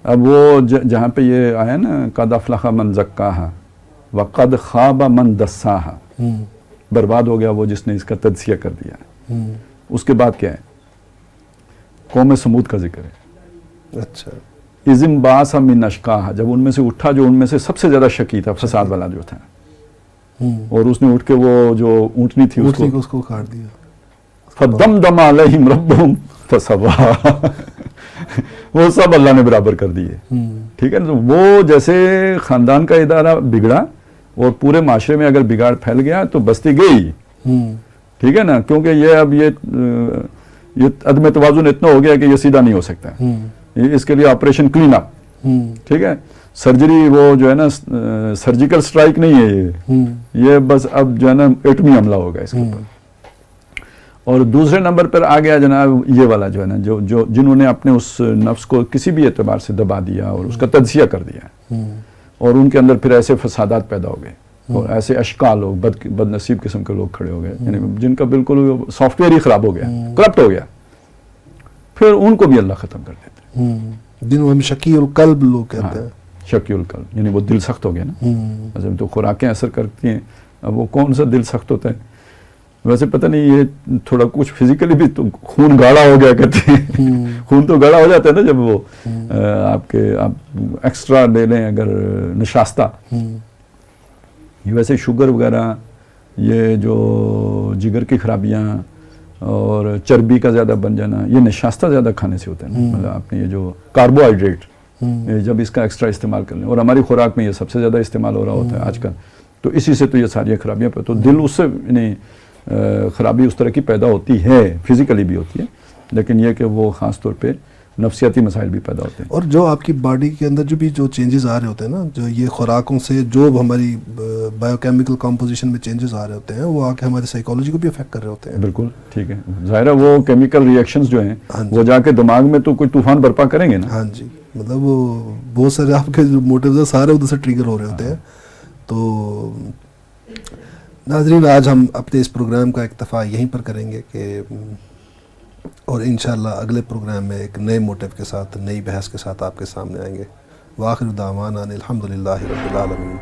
Speaker 1: اب وہ جہاں پہ یہ آیا نا قد افلح من زکاہا وقد خاب من دساہا, برباد ہو گیا وہ جس نے اس کا تجزیہ کر دیا. اس کے بعد کیا ہے, قوم سمود کا ذکر ہے.
Speaker 2: اچھا,
Speaker 1: اذن باس من اشقاہا, جب ان میں سے اٹھا جو ان میں سے سب سے زیادہ شقی تھا, فساد والا جو تھا, اور اس نے اٹھ کے وہ جو اونٹنی تھی
Speaker 2: اس کو کاٹ دیا.
Speaker 1: فدمدم علیہم ربہم فسوا, وہ سب اللہ نے برابر کر دیے. ٹھیک ہے نا, تو وہ جیسے خاندان کا ادارہ بگڑا اور پورے معاشرے میں اگر بگاڑ پھیل گیا تو بستی گئی. ٹھیک ہے نا, کیونکہ یہ اب یہ عدم توازن اتنا ہو گیا کہ یہ سیدھا نہیں ہو سکتا. اس کے لیے آپریشن کلین اپ, ٹھیک ہے, سرجری وہ جو ہے نا سرجیکل سٹرائک نہیں ہے, یہ بس اب جو ہے نا ایٹمی حملہ ہوگا اس کے اوپر. اور دوسرے نمبر پر آ گیا جناب یہ والا جو ہے نا جو جنہوں نے اپنے اس نفس کو کسی بھی اعتبار سے دبا دیا اور اس کا تجزیہ کر دیا, اور ان کے اندر پھر ایسے فسادات پیدا ہو گئے, اور ایسے اشکا لوگ بد نصیب قسم کے لوگ کھڑے ہو گئے, یعنی جن کا بالکل سافٹ ویئر ہی خراب ہو گیا, کرپٹ ہو گیا, پھر ان کو بھی اللہ ختم کر دیتے ہیں.
Speaker 2: جنہوں ہم شکی القلب لوگ کہتے ہیں.
Speaker 1: شکی القلب یعنی وہ دل سخت ہو گیا نا, تو خوراکیں اثر کرتی ہیں. اب وہ کون سا دل سخت ہوتا ہے, ویسے پتہ نہیں, یہ تھوڑا کچھ فزیکلی بھی تو خون گاڑھا ہو گیا کہتے ہیں. خون تو گاڑھا ہو جاتا ہے نا جب وہ آپ ایکسٹرا لے لیں اگر نشاستہ. یہ ویسے شوگر وغیرہ, یہ جو جگر کی خرابیاں اور چربی کا زیادہ بن جانا, یہ نشاستہ زیادہ کھانے سے ہوتا ہے نا. مطلب آپ نے یہ جو کاربوہائیڈریٹ جب اس کا ایکسٹرا استعمال کر لیں, اور ہماری خوراک میں یہ سب سے زیادہ استعمال ہو رہا ہوتا ہے آج کل, تو اسی سے تو یہ ساری خرابیاں پہ, تو دل اس سے یعنی خرابی اس طرح کی پیدا ہوتی ہے, فزیکلی بھی ہوتی ہے, لیکن یہ کہ وہ خاص طور پہ نفسیاتی مسائل بھی پیدا ہوتے ہیں.
Speaker 2: اور جو آپ کی باڈی کے اندر جو چینجز آ رہے ہوتے ہیں نا, جو یہ خوراکوں سے جو ہماری بایو کیمیکل کمپوزیشن میں چینجز آ رہے ہوتے ہیں, وہ آ کے ہماری سائیکالوجی کو بھی افیکٹ کر رہے ہوتے ہیں.
Speaker 1: بالکل ٹھیک ہے, ظاہر ہے وہ کیمیکل ریئیکشنز جو ہیں وہ جا کے دماغ میں تو کوئی طوفان برپا کریں گے نا.
Speaker 2: ہاں جی, مطلب وہ بہت سارے آپ کے جو موٹیوز ہیں سارے ادھر سے ٹریگر ہو رہے ہوتے ہیں. تو ناظرین, آج ہم اپنے اس پروگرام کا اکتفا یہیں پر کریں گے کہ اور انشاءاللہ اگلے پروگرام میں ایک نئے موٹیو کے ساتھ, نئی بحث کے ساتھ آپ کے سامنے آئیں گے. وآخر دعوانا الحمدللہ رب العالمین.